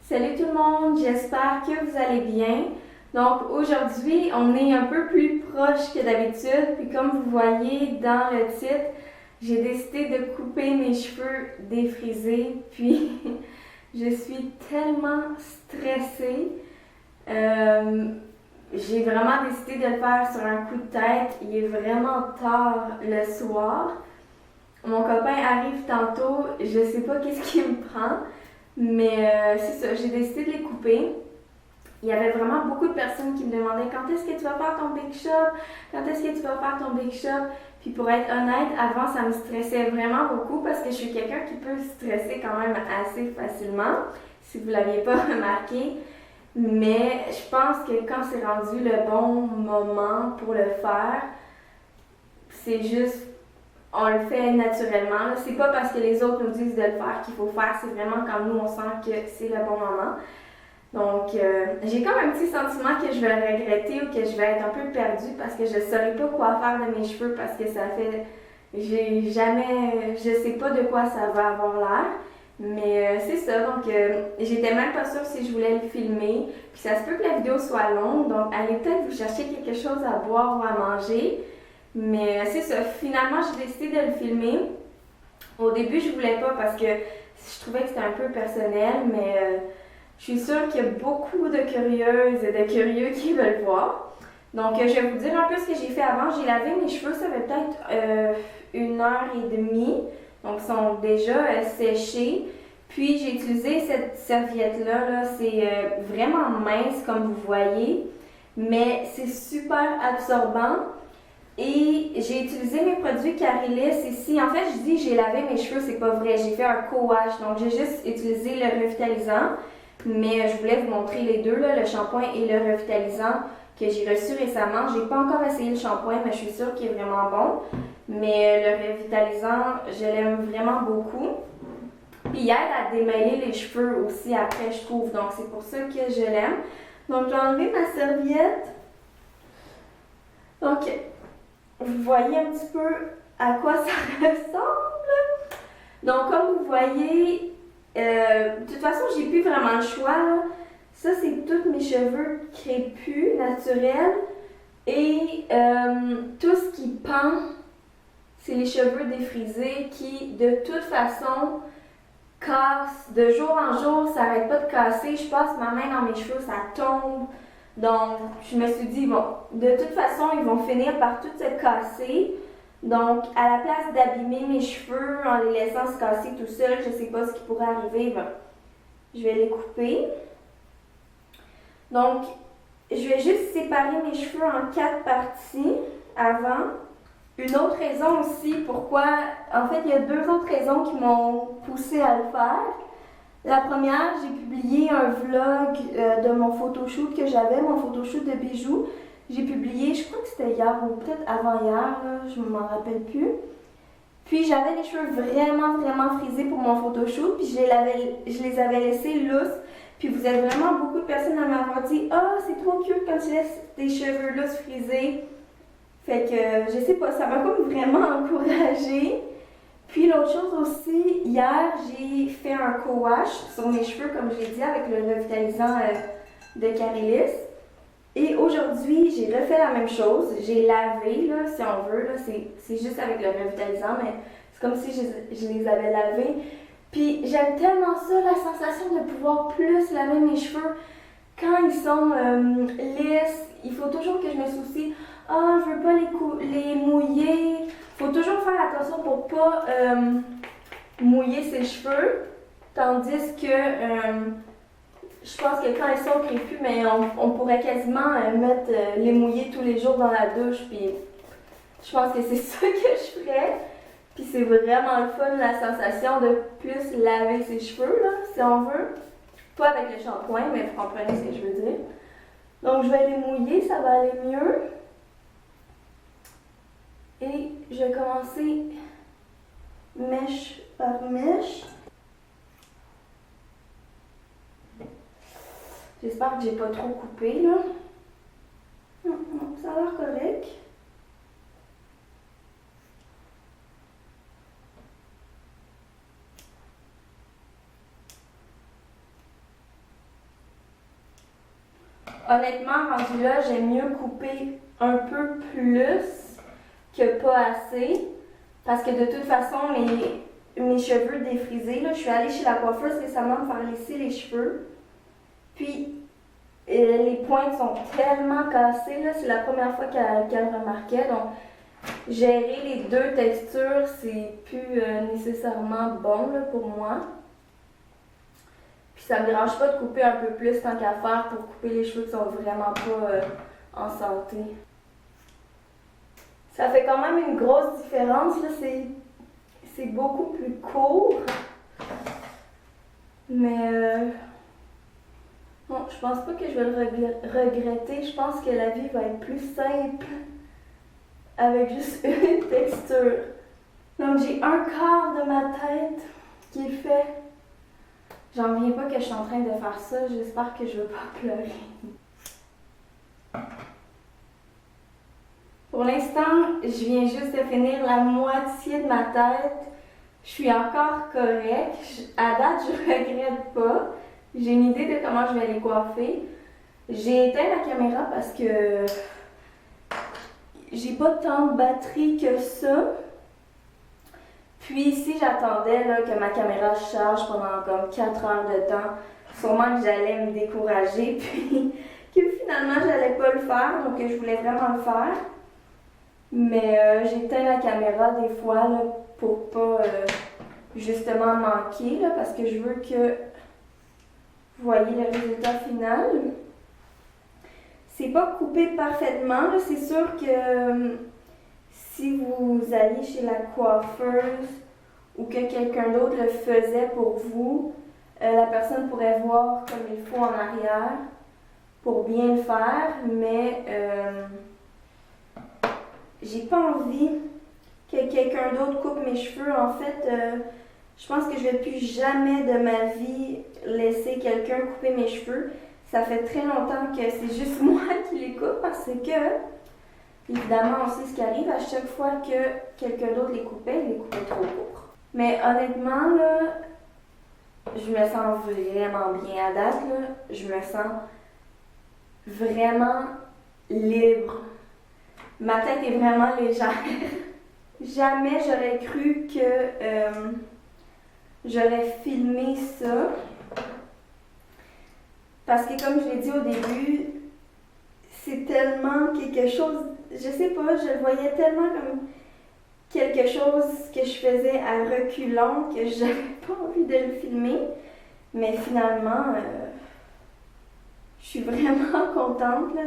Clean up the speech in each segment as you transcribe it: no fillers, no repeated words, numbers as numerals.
Salut tout le monde, j'espère que vous allez bien. Donc aujourd'hui, on est un peu plus proche que d'habitude, puis comme vous voyez dans le titre, j'ai décidé de couper mes cheveux défrisés, puis je suis tellement stressée. J'ai vraiment décidé de le faire sur un coup de tête. Il est vraiment tard le soir. Mon copain arrive tantôt, je sais pas qu'est-ce qu'il me prend. Mais c'est ça, j'ai décidé de les couper. Il y avait vraiment beaucoup de personnes qui me demandaient quand est-ce que tu vas faire ton big shop, quand est-ce que tu vas faire ton big shop. Puis pour être honnête, avant ça me stressait vraiment beaucoup parce que je suis quelqu'un qui peut stresser quand même assez facilement, si vous ne l'aviez pas remarqué. Mais je pense que quand c'est rendu le bon moment pour le faire, c'est juste on le fait naturellement. C'est pas parce que les autres nous disent de le faire qu'il faut faire, c'est vraiment quand nous on sent que c'est le bon moment. Donc, j'ai comme un petit sentiment que je vais le regretter ou que je vais être un peu perdue parce que je saurais pas quoi faire de mes cheveux parce que ça fait. Je sais pas de quoi ça va avoir l'air. Mais c'est ça, donc j'étais même pas sûre si je voulais le filmer. Puis ça se peut que la vidéo soit longue, donc allez peut-être vous chercher quelque chose à boire ou à manger. Mais c'est ça, finalement j'ai décidé de le filmer. Au début je voulais pas parce que je trouvais que c'était un peu personnel, mais je suis sûre qu'il y a beaucoup de curieuses et de curieux qui veulent voir. Donc je vais vous dire un peu ce que j'ai fait avant. J'ai lavé mes cheveux, ça fait peut-être 1 heure et demie. Donc ils sont déjà séchés. Puis j'ai utilisé cette serviette-là, là. C'est vraiment mince comme vous voyez, mais c'est super absorbant. Et j'ai utilisé mes produits Carilis ici. En fait, je dis j'ai lavé mes cheveux, c'est pas vrai. J'ai fait un co-wash. Donc, j'ai juste utilisé le revitalisant. Mais je voulais vous montrer les deux, là, le shampoing et le revitalisant que j'ai reçu récemment. J'ai pas encore essayé le shampoing, mais je suis sûre qu'il est vraiment bon. Mais le revitalisant, je l'aime vraiment beaucoup. Puis il aide à démêler les cheveux aussi après, je trouve. Donc, c'est pour ça que je l'aime. Donc, j'ai enlevé ma serviette. Donc, vous voyez un petit peu à quoi ça ressemble. Donc, comme vous voyez, de toute façon, j'ai plus vraiment le choix. Là. Ça, c'est tous mes cheveux crépus, naturels. Et tout ce qui pend, c'est les cheveux défrisés qui, de toute façon, cassent. De jour en jour, ça n'arrête pas de casser. Je passe ma main dans mes cheveux, ça tombe. Donc, je me suis dit, bon, de toute façon, ils vont finir par tout se casser. Donc, à la place d'abîmer mes cheveux en les laissant se casser tout seul, je ne sais pas ce qui pourrait arriver, ben, je vais les couper. Donc, je vais juste séparer mes cheveux en 4 parties avant. Une autre raison aussi pourquoi, en fait, il y a 2 autres raisons qui m'ont poussée à le faire. La première, j'ai publié un vlog de mon photoshoot que j'avais, mon photoshoot de bijoux. J'ai publié, je crois que c'était hier ou peut-être avant-hier, je ne m'en rappelle plus. Puis j'avais les cheveux vraiment frisés pour mon photoshoot, puis je les avais laissés lousses. Puis vous êtes vraiment beaucoup de personnes à m'avoir dit « Ah, c'est trop cute quand tu laisses tes cheveux lousses frisés. » Fait que, je sais pas, ça m'a comme vraiment encouragée. Puis l'autre chose aussi, hier, j'ai fait un co-wash sur mes cheveux, comme je l'ai dit, avec le revitalisant de Carilis. Et aujourd'hui, j'ai refait la même chose. J'ai lavé, là, si on veut, là, c'est juste avec le revitalisant, mais c'est comme si je les avais lavés. Puis j'aime tellement ça, la sensation de pouvoir plus laver mes cheveux. Quand ils sont lisses, il faut toujours que je me soucie. Ah, je veux pas les mouiller. Faut toujours faire attention pour pas mouiller ses cheveux. Tandis que je pense que quand ils sont crépus, mais on pourrait quasiment les mouiller tous les jours dans la douche. Puis je pense que c'est ça que je ferais. Puis c'est vraiment le fun, la sensation de plus laver ses cheveux, là, si on veut. Pas avec le shampoing, mais vous comprenez ce que je veux dire. Donc je vais les mouiller, ça va aller mieux. Et je vais commencer mèche par mèche. J'espère que j'ai pas trop coupé là. Non, ça a l'air correct. Honnêtement, rendu là, j'aime mieux couper un peu plus que pas assez. Parce que de toute façon, mes cheveux défrisés, là, je suis allée chez la coiffeuse récemment me faire lisser les cheveux. Puis, les pointes sont tellement cassées, là, c'est la première fois qu'elle remarquait. Donc, gérer les deux textures, c'est plus nécessairement bon là, pour moi. Puis ça me dérange pas de couper un peu plus tant qu'à faire pour couper les cheveux qui sont vraiment pas en santé. Ça fait quand même une grosse différence, là, c'est beaucoup plus court. Mais non, je pense pas que je vais le regretter. Je pense que la vie va être plus simple avec juste une texture. Donc j'ai un quart de ma tête qui est fait. J'en reviens pas que je suis en train de faire ça. J'espère que je vais pas pleurer. Pour l'instant, je viens juste de finir la moitié de ma tête. Je suis encore correcte. À date, je regrette pas. J'ai une idée de comment je vais les coiffer. J'ai éteint la caméra parce que j'ai pas tant de batterie que ça. Puis si j'attendais là, que ma caméra charge pendant comme 4 heures de temps, sûrement que j'allais me décourager, puis que finalement j'allais pas le faire, donc je voulais vraiment le faire. Mais j'éteins la caméra des fois là, pour pas justement manquer, là, parce que je veux que vous voyez le résultat final. C'est pas coupé parfaitement, là. C'est sûr que si vous alliez chez la coiffeuse ou que quelqu'un d'autre le faisait pour vous, la personne pourrait voir comme il faut en arrière pour bien le faire, mais j'ai pas envie que quelqu'un d'autre coupe mes cheveux. En fait, je pense que je vais plus jamais de ma vie laisser quelqu'un couper mes cheveux. Ça fait très longtemps que c'est juste moi qui les coupe parce que, évidemment, on sait ce qui arrive. À chaque fois que quelqu'un d'autre les coupait, il les coupait trop court. Mais honnêtement, là, je me sens vraiment bien à date. Là. Je me sens vraiment libre. Ma tête est vraiment légère. Jamais j'aurais cru que j'aurais filmé ça. Parce que comme je l'ai dit au début, c'est tellement quelque chose, je sais pas, je le voyais tellement comme quelque chose que je faisais à reculons que j'avais pas envie de le filmer. Mais finalement, je suis vraiment contente là,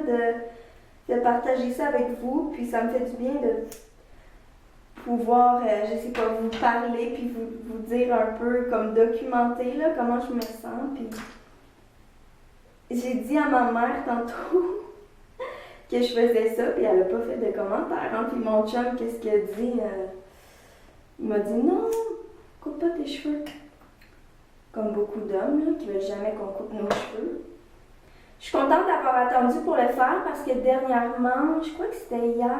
de partager ça avec vous. Puis ça me fait du bien de pouvoir, je sais pas, vous parler puis vous dire un peu, comme documenter là, comment je me sens. Puis j'ai dit à ma mère tantôt que je faisais ça, puis elle a pas fait de commentaire. Hein? Puis mon chum, qu'est-ce qu'il a dit? Il m'a dit non, coupe pas tes cheveux. Comme beaucoup d'hommes là, qui veulent jamais qu'on coupe nos cheveux. Je suis contente d'avoir attendu pour le faire parce que dernièrement, je crois que c'était hier,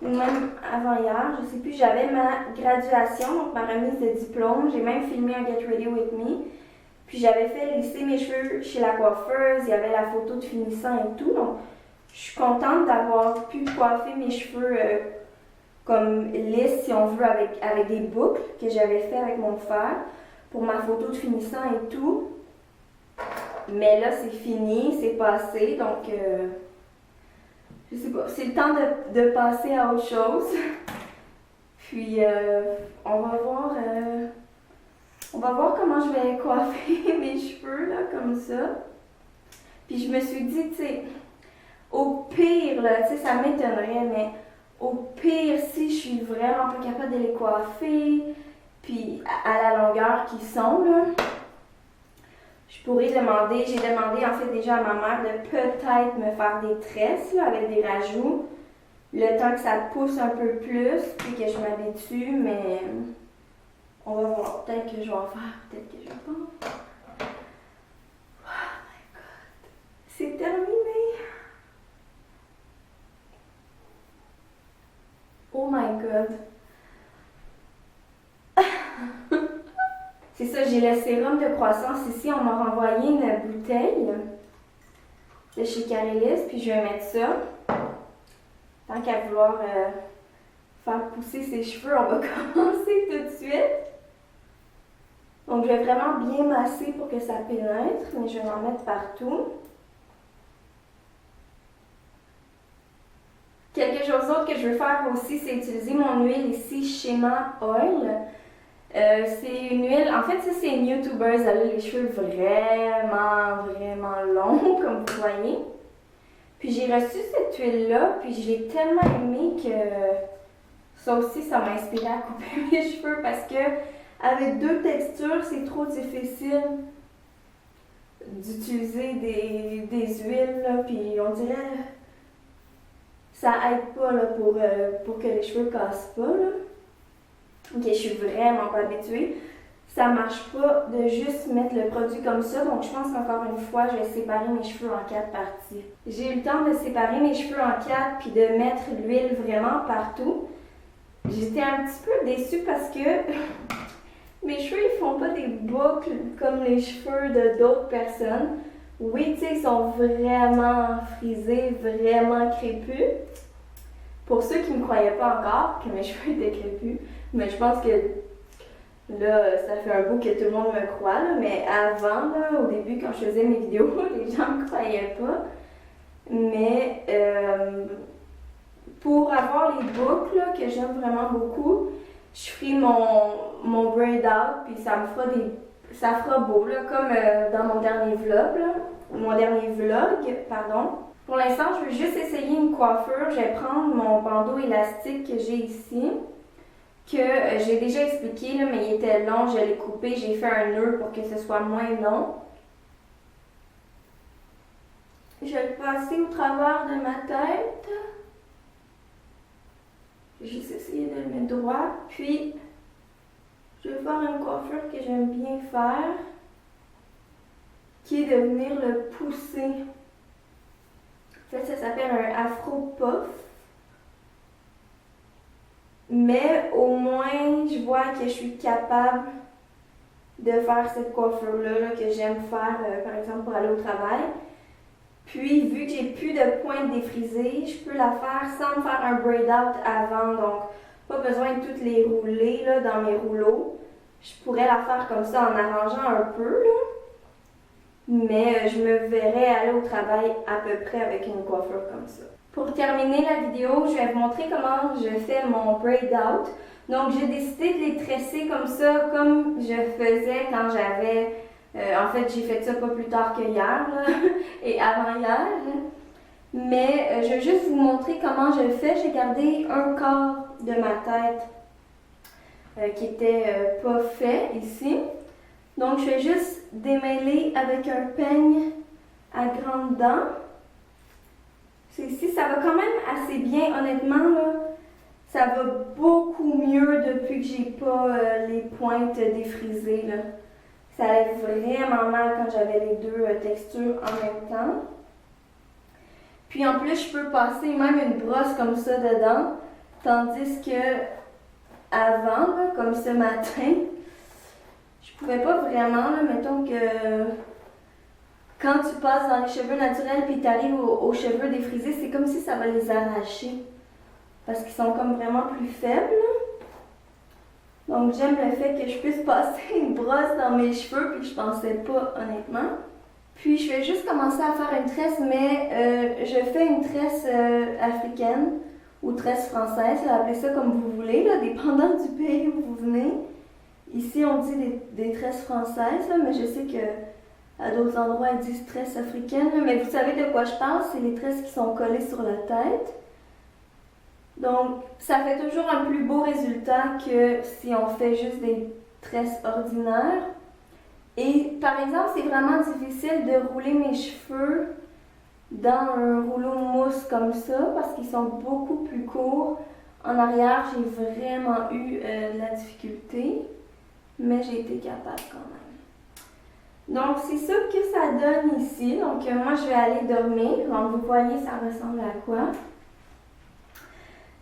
ou même avant-hier, je sais plus, j'avais ma graduation, donc ma remise de diplôme. J'ai même filmé un Get Ready With Me. Puis j'avais fait lisser mes cheveux chez la coiffeuse, il y avait la photo de finissant et tout. Donc je suis contente d'avoir pu coiffer mes cheveux comme lisses, si on veut, avec des boucles que j'avais fait avec mon fer pour ma photo de finissant et tout. Mais là, c'est fini, c'est passé, donc je sais pas, c'est le temps de passer à autre chose. Puis on va voir comment je vais coiffer mes cheveux, là, comme ça. Puis je me suis dit, tu sais, au pire, là, tu sais, ça m'étonnerait, mais au pire, si je suis vraiment pas capable de les coiffer, puis à la longueur qu'ils sont, là, je pourrais j'ai demandé en fait déjà à ma mère de peut-être me faire des tresses, là, avec des rajouts, le temps que ça pousse un peu plus, puis que je m'habitue, mais on va voir. Peut-être que je vais en faire, peut-être que je vais pas en faire. Oh my god. C'est terminé. Oh my god. C'est ça, j'ai le sérum de croissance ici. On m'a renvoyé une bouteille. de chez Carelis, puis je vais mettre ça. Tant qu'à vouloir faire pousser ses cheveux, on va commencer tout de suite. Donc, je vais vraiment bien masser pour que ça pénètre, mais je vais en mettre partout. Quelque chose d'autre que je veux faire aussi, c'est utiliser mon huile ici, Shema Oil. C'est une huile, en fait, ça c'est une YouTubeuse, elle a les cheveux vraiment longs, comme vous voyez. Puis j'ai reçu cette huile-là, puis je l'ai tellement aimée que ça aussi, ça m'a inspiré à couper mes cheveux parce que avec deux textures, c'est trop difficile d'utiliser des huiles, là, puis on dirait ça aide pas là, pour que les cheveux cassent pas. Là. Ok, je suis vraiment pas habituée. Ça marche pas de juste mettre le produit comme ça, donc je pense qu'encore une fois, je vais séparer mes cheveux en 4 parties. J'ai eu le temps de séparer mes cheveux en 4 puis de mettre l'huile vraiment partout. J'étais un petit peu déçue parce que mes cheveux ils font pas des boucles comme les cheveux de d'autres personnes. Oui, tu sais, ils sont vraiment frisés, vraiment crépus. Pour ceux qui ne me croyaient pas encore que mes cheveux étaient crépus, mais je pense que là, ça fait un bout que tout le monde me croit, là, mais avant, là, au début, quand je faisais mes vidéos, les gens ne me croyaient pas. Mais pour avoir les boucles là, que j'aime vraiment beaucoup, je ferai mon braid out, puis ça fera beau, là, comme dans mon dernier vlog, pardon. Pour l'instant, je veux juste essayer une coiffure. Je vais prendre mon bandeau élastique que j'ai ici, que j'ai déjà expliqué, là, mais il était long, je l'ai coupé, j'ai fait un nœud pour que ce soit moins long. Je vais le passer au travers de ma tête. Je vais juste essayer de le mettre droit, puis je vais faire une coiffure que j'aime bien faire, qui est de venir le pousser. En fait, ça s'appelle un afro puff. Mais au moins, je vois que je suis capable de faire cette coiffure-là là, que j'aime faire, par exemple, pour aller au travail. Puis, vu que j'ai plus de pointes défrisées, je peux la faire sans me faire un braid out avant. Donc, pas besoin de toutes les rouler là, dans mes rouleaux. Je pourrais la faire comme ça en arrangeant un peu, là. Mais je me verrais aller au travail à peu près avec une coiffure comme ça. Pour terminer la vidéo, je vais vous montrer comment je fais mon braid out. Donc, j'ai décidé de les tresser comme ça, comme je faisais quand j'avais... en fait, j'ai fait ça pas plus tard que hier, là, et avant-hier. Mais je vais juste vous montrer comment je le fais. J'ai gardé un quart de ma tête qui était pas fait ici. Donc, je vais juste démêler avec un peigne à grandes dents. Ici, ça va quand même assez bien, honnêtement, là. Ça va beaucoup mieux depuis que j'ai pas les pointes défrisées, là. Ça allait vraiment mal quand j'avais les deux textures en même temps. Puis en plus, je peux passer même une brosse comme ça dedans, tandis que avant, là, comme ce matin, je pouvais pas vraiment, là, mettons que quand tu passes dans les cheveux naturels puis tu arrives aux cheveux défrisés, c'est comme si ça va les arracher. Parce qu'ils sont comme vraiment plus faibles. Donc j'aime le fait que je puisse passer une brosse dans mes cheveux puis que je pensais pas honnêtement. Puis je vais juste commencer à faire une tresse, mais je fais une tresse africaine ou tresse française, appelez ça comme vous voulez, là, dépendant du pays où vous venez. Ici on dit des tresses françaises, là, mais je sais que à d'autres endroits, ils disent tresses africaines, mais vous savez de quoi je parle, c'est les tresses qui sont collées sur la tête. Donc, ça fait toujours un plus beau résultat que si on fait juste des tresses ordinaires. Et par exemple, c'est vraiment difficile de rouler mes cheveux dans un rouleau mousse comme ça parce qu'ils sont beaucoup plus courts. En arrière, j'ai vraiment eu de la difficulté, mais j'ai été capable quand même. Donc, c'est ça que ça donne ici. Donc, moi, je vais aller dormir. Donc, vous voyez, ça ressemble à quoi?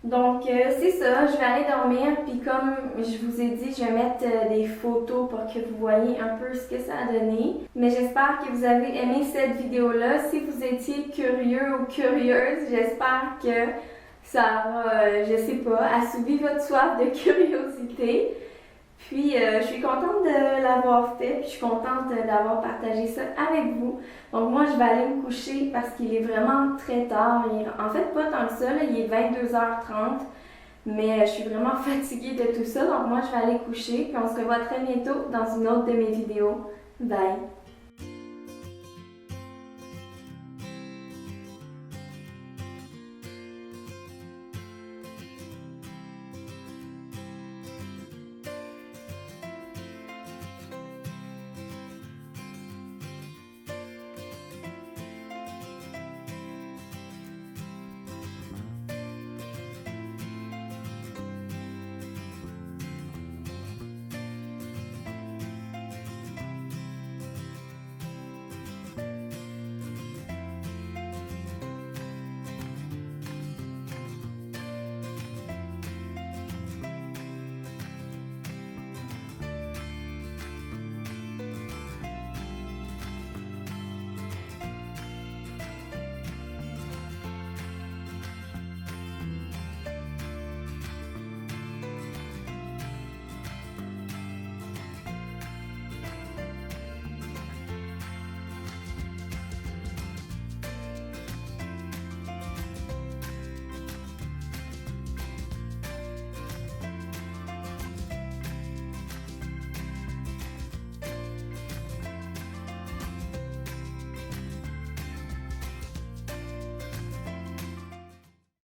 Donc, c'est ça, je vais aller dormir, puis comme je vous ai dit, je vais mettre des photos pour que vous voyez un peu ce que ça a donné. Mais j'espère que vous avez aimé cette vidéo-là. Si vous étiez curieux ou curieuse, j'espère que ça aura, je sais pas, assouvi votre soif de curiosité. Puis, je suis contente de l'avoir fait, puis je suis contente d'avoir partagé ça avec vous. Donc, moi, je vais aller me coucher parce qu'il est vraiment très tard. En fait, pas tant que ça, là, il est 22h30, mais je suis vraiment fatiguée de tout ça. Donc, moi, je vais aller coucher, puis on se revoit très bientôt dans une autre de mes vidéos. Bye!